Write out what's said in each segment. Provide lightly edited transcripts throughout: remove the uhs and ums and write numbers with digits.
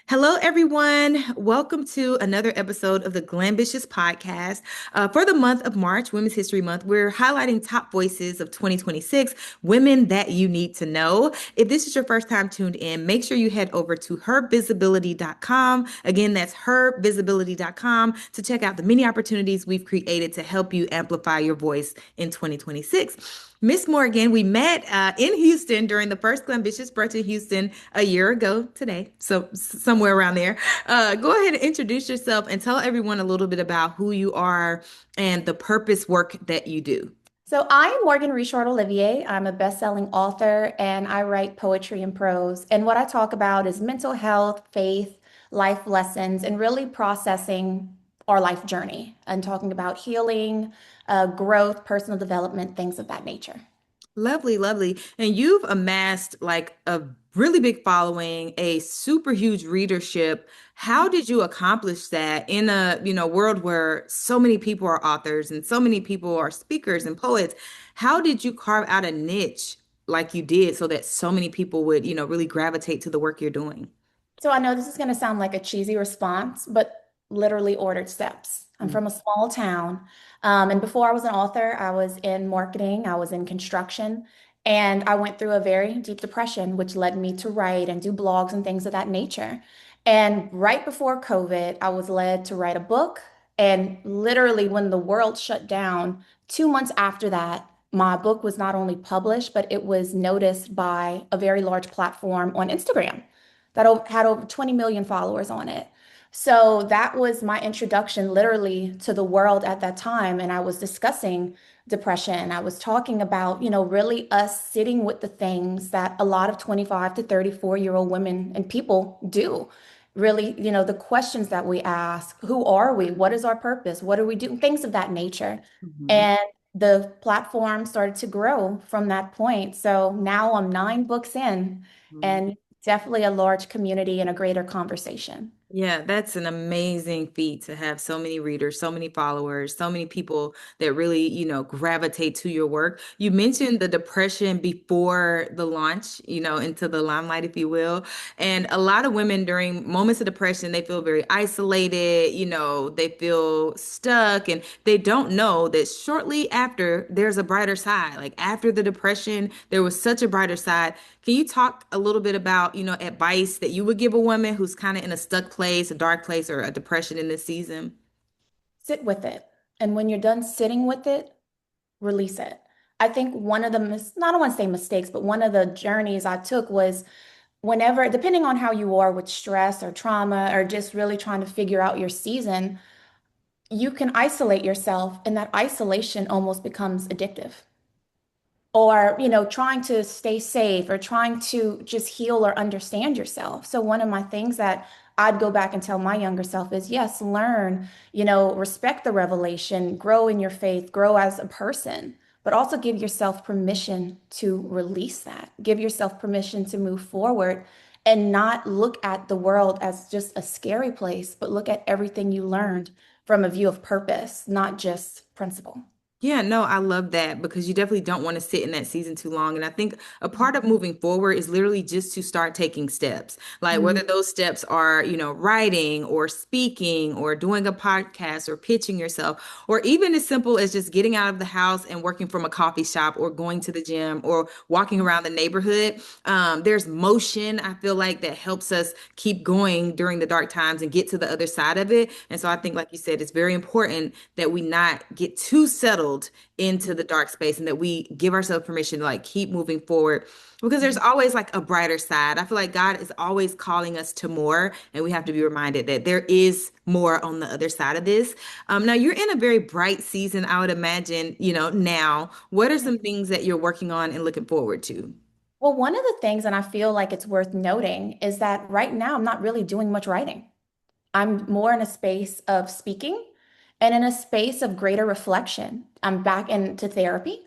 Hello, everyone. Welcome to another episode of the Glambitious podcast. For the month of March, Women's History Month, we're highlighting top voices of 2026, women that you need to know. If this is your first time tuned in, make sure you head over to hervisibility.com. Again, that's hervisibility.com to check out the many opportunities we've created to help you amplify your voice in 2026. Miss Morgan, we met in Houston during the first Glambitious Brunch in Houston a year ago today, so somewhere around there. Go ahead and introduce yourself and tell everyone a little bit about who you are and the purpose work that you do. So I'm Morgan Richard Olivier. I'm a best-selling author and I write poetry and prose. And what I talk about is mental health, faith, life lessons, and really processing our life journey and talking about healing, growth, personal development, things of that nature. Lovely, lovely. And you've amassed like a really big following, a super huge readership. How did you accomplish that in a, world where so many people are authors and so many people are speakers and poets? How did you carve out a niche like you did so that so many people would, really gravitate to the work you're doing? So I know this is going to sound like a cheesy response, but literally ordered steps. I'm from a small town. And before I was an author, I was in marketing, I was in construction, and I went through a very deep depression, which led me to write and do blogs and things of that nature. And right before COVID, I was led to write a book. And literally, when the world shut down, 2 months after that, my book was not only published, but it was noticed by a very large platform on Instagram that had over 20 million followers on it. So that was my introduction literally to the world at that time. And I was discussing depression. I was talking about, really us sitting with the things that a lot of 25 to 34-year-old women and people do. Really, the questions that we ask, who are we? What is our purpose? What are we doing? Things of that nature. Mhm. And the platform started to grow from that point. So now I'm 9 books in and definitely a large community and a greater conversation. Yeah, that's an amazing feat to have so many readers, so many followers, so many people that really, gravitate to your work. You mentioned the depression before the launch, into the limelight, if you will. And a lot of women during moments of depression, they feel very isolated, they feel stuck and they don't know that shortly after there's a brighter side. Like after the depression, there was such a brighter side. Can you talk a little bit about, advice that you would give a woman who's kind of in a stuck place, a dark place, or a depression in this season? Sit with it. And when you're done sitting with it, release it. I think one of the, I don't want to say mistakes, but one of the journeys I took was whenever, depending on how you are with stress or trauma or just really trying to figure out your season, you can isolate yourself, and that isolation almost becomes addictive. Or, trying to stay safe or trying to just heal or understand yourself. So one of my things that I'd go back and tell my younger self is yes, learn, respect the revelation, grow in your faith, grow as a person, but also give yourself permission to release that. Give yourself permission to move forward and not look at the world as just a scary place, but look at everything you learned from a view of purpose, not just principle. Yeah, no, I love that because you definitely don't want to sit in that season too long. And I think a part of moving forward is literally just to start taking steps. Like whether those steps are, writing or speaking or doing a podcast or pitching yourself, or even as simple as just getting out of the house and working from a coffee shop or going to the gym or walking around the neighborhood. There's motion, I feel like, that helps us keep going during the dark times and get to the other side of it. And so I think, like you said, it's very important that we not get too settled into the dark space and that we give ourselves permission to like keep moving forward because there's always like a brighter side. I feel like God is always calling us to more, and we have to be reminded that there is more on the other side of this. Now you're in a very bright season, I would imagine, now. What are some things that you're working on and looking forward to? Well, one of the things, and I feel like it's worth noting, is that right now I'm not really doing much writing. I'm more in a space of speaking and in a space of greater reflection. I'm back into therapy.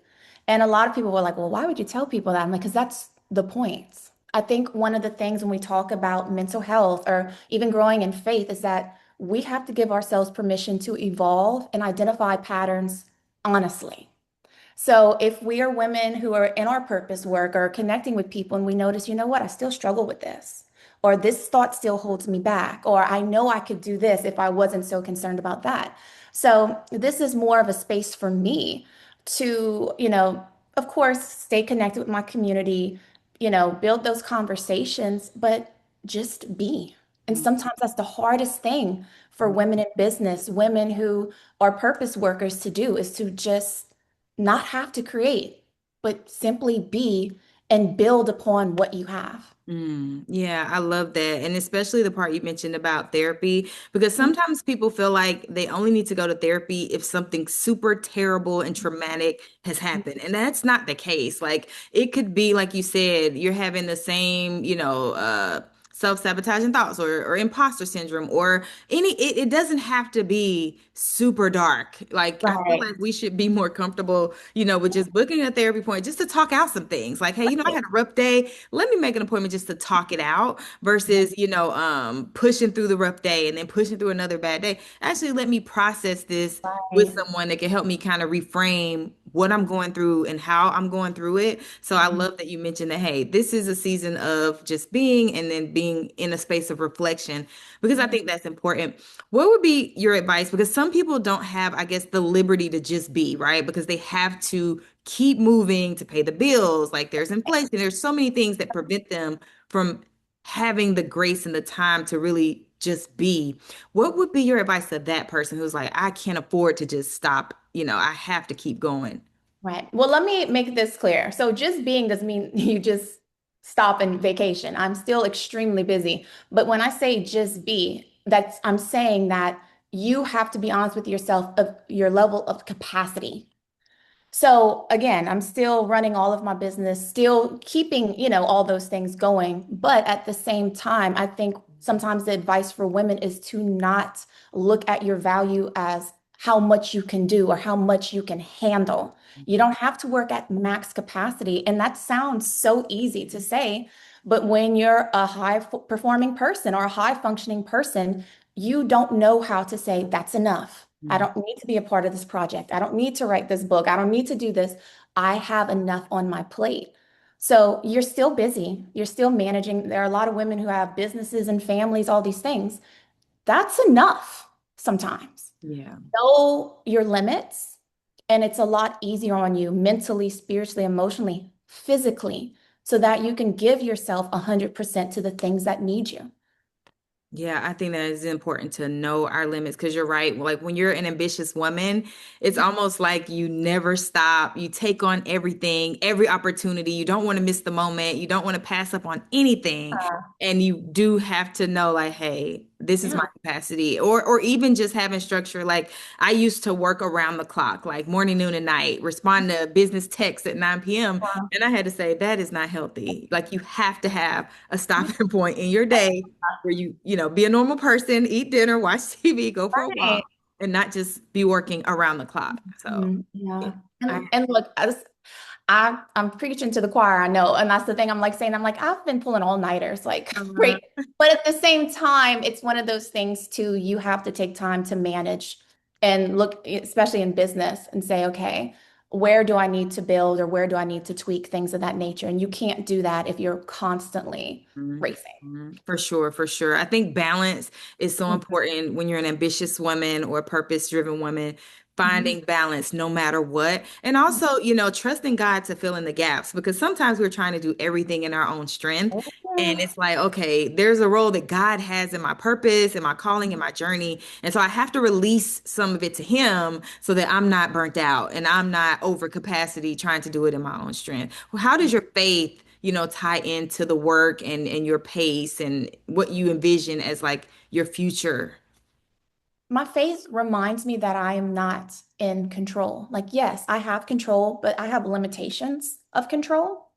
And a lot of people were like, well, why would you tell people that? I'm like, because that's the point. I think one of the things when we talk about mental health or even growing in faith is that we have to give ourselves permission to evolve and identify patterns honestly. So if we are women who are in our purpose work or connecting with people and we notice, you know what, I still struggle with this, or this thought still holds me back, or I know I could do this if I wasn't so concerned about that. So this is more of a space for me to, of course, stay connected with my community, build those conversations, but just be. And sometimes that's the hardest thing for women in business, women who are purpose workers to do is to just not have to create, but simply be and build upon what you have. Yeah, I love that. And especially the part you mentioned about therapy, because Mhm. sometimes people feel like they only need to go to therapy if something super terrible and traumatic has happened. And that's not the case. Like it could be, like you said, you're having the same, self-sabotaging thoughts or imposter syndrome or it doesn't have to be super dark. Like I feel Right. like we should be more comfortable, with just booking a therapy point just to talk out some things. Like, hey, I Right. had a rough day, let me make an appointment just to talk it out versus, pushing through the rough day and then pushing through another bad day. Actually, let me process this with Right. someone that can help me kind of reframe what I'm going through and how I'm going through it. So I Mhm. love that you mentioned that, hey, this is a season of just being and then being in a space of reflection because I think that's important. What would be your advice? Because some people don't have, I guess, the liberty to just be, right? Because they have to keep moving to pay the bills. Like there's inflation, there's so many things that prevent them from having the grace and the time to really just be. What would be your advice to that person who's like, I can't afford to just stop, I have to keep going? Right. Well, let me make this clear. So just being doesn't mean you just stop and vacation. I'm still extremely busy. But when I say just be, I'm saying that you have to be honest with yourself of your level of capacity. So again, I'm still running all of my business, still keeping, all those things going. But at the same time, I think sometimes the advice for women is to not look at your value as how much you can do or how much you can handle. You don't have to work at max capacity. And that sounds so easy to say, but when you're a high performing person or a high functioning person, you don't know how to say that's enough. I Mhm. don't need to be a part of this project. I don't need to write this book. I don't need to do this. I have enough on my plate. So you're still busy. You're still managing. There are a lot of women who have businesses and families, all these things. That's enough sometimes. Yeah. Know your limits, and it's a lot easier on you mentally, spiritually, emotionally, physically, so that you can give yourself 100% to the things that need you. Yeah, I think that is important to know our limits because you're right. Like when you're an ambitious woman, it's almost like you never stop. You take on everything, every opportunity. You don't want to miss the moment. You don't want to pass up on anything. And you do have to know, like, hey, this is Yeah. my capacity. Or even just having structure. Like I used to work around the clock, like morning, noon, and night, respond to business texts at 9 p.m. And I had to say that is not healthy. Like you have to have a stopping point in your day where be a normal person, eat dinner, watch TV, go for a Right. walk, and not just be working around the clock. So, Yeah. yeah, I, And look, I'm preaching to the choir, I know. And that's the thing I'm like saying, I'm like, I've been pulling all-nighters, like uh, great. But at the same time, it's one of those things too, you have to take time to manage and look, especially in business, and say, okay, where do I need to build or where do I need to tweak things of that nature? And you can't do that if you're constantly Mhm, racing. mhm. For sure, for sure. I think balance is so important when you're an ambitious woman or a purpose-driven woman, Mhm. finding balance no matter what. And also, trusting God to fill in the gaps because sometimes we're trying to do everything in our own strength. And Mhm. it's like, okay, there's a role that God has in my purpose, in my calling, in my journey. And so I have to release some of it to Him so that I'm not burnt out and I'm not over capacity trying to do it in my own strength. Well, how does your faith tie into the work and your pace and what you envision as like your future? My faith reminds me that I am not in control. Like, yes, I have control, but I have limitations of control.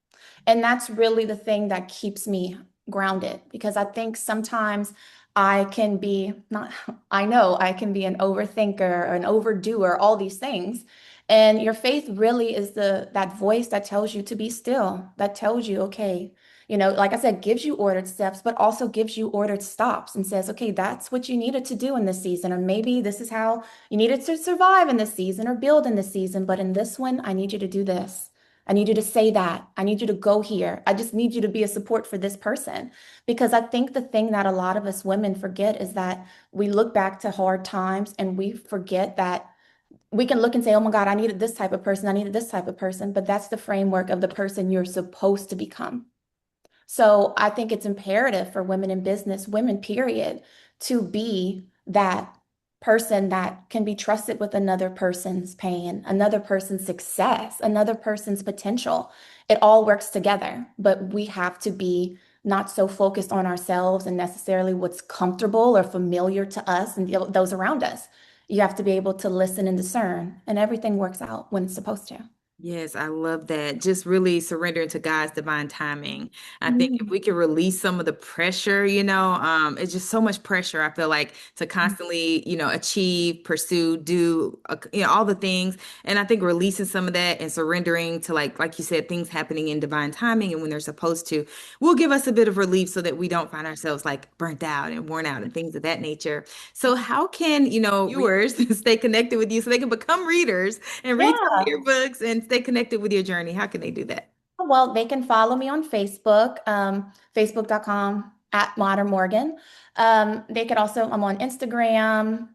And that's really the thing that keeps me grounded because I think sometimes I can be not, I know I can be an overthinker, an overdoer, all these things. And your faith really is that voice that tells you to be still, that tells you, okay, like I said, gives you ordered steps, but also gives you ordered stops and says, okay, that's what you needed to do in this season. Or maybe this is how you needed to survive in this season or build in this season. But in this one, I need you to do this. I need you to say that. I need you to go here. I just need you to be a support for this person. Because I think the thing that a lot of us women forget is that we look back to hard times and we forget that we can look and say, oh my God, I needed this type of person. I needed this type of person. But that's the framework of the person you're supposed to become. So I think it's imperative for women in business, women, period, to be that person that can be trusted with another person's pain, another person's success, another person's potential. It all works together, but we have to be not so focused on ourselves and necessarily what's comfortable or familiar to us and those around us. You have to be able to listen and discern, and everything works out when it's supposed to. Yes, I love that. Just really surrendering to God's divine timing. I think if Mhm. we can release some of the pressure, it's just so much pressure, I feel like, to constantly, achieve, pursue, do, all the things. And I think releasing some of that and surrendering to like you said, things happening in divine timing and when they're supposed to, will give us a bit of relief so that we don't find ourselves like burnt out and worn out and things of that nature. So how can, viewers stay connected with you so they can become readers and read some of Yeah. your books and stay connected with your journey? How can they do that? Well, they can follow me on Facebook, facebook.com at Modern Morgan. They could also, I'm on Instagram,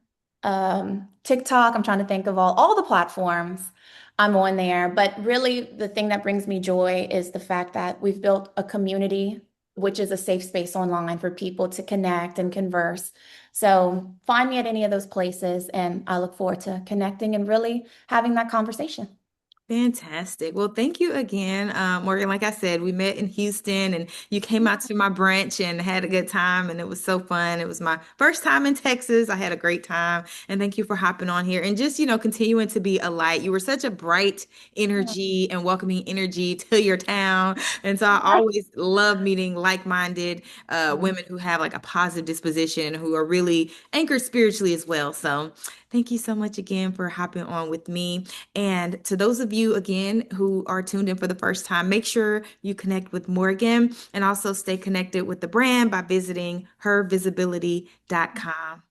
TikTok. I'm trying to think of all the platforms I'm on there. But really, the thing that brings me joy is the fact that we've built a community, which is a safe space online for people to connect and converse. So find me at any of those places, and I look forward to connecting and really having that conversation. Fantastic. Well, thank you again, Morgan. Like I said, we met in Houston and you came out to my brunch and had a good time, and it was so fun. It was my first time in Texas. I had a great time. And thank you for hopping on here and just, continuing to be a light. You were such a bright energy and welcoming energy to your town. And so I always love meeting like-minded women who have like a positive disposition, who are really anchored spiritually as well. So thank you so much again for hopping on with me. And to those of you again who are tuned in for the first time, make sure you connect with Morgan and also stay connected with the brand by visiting hervisibility.com.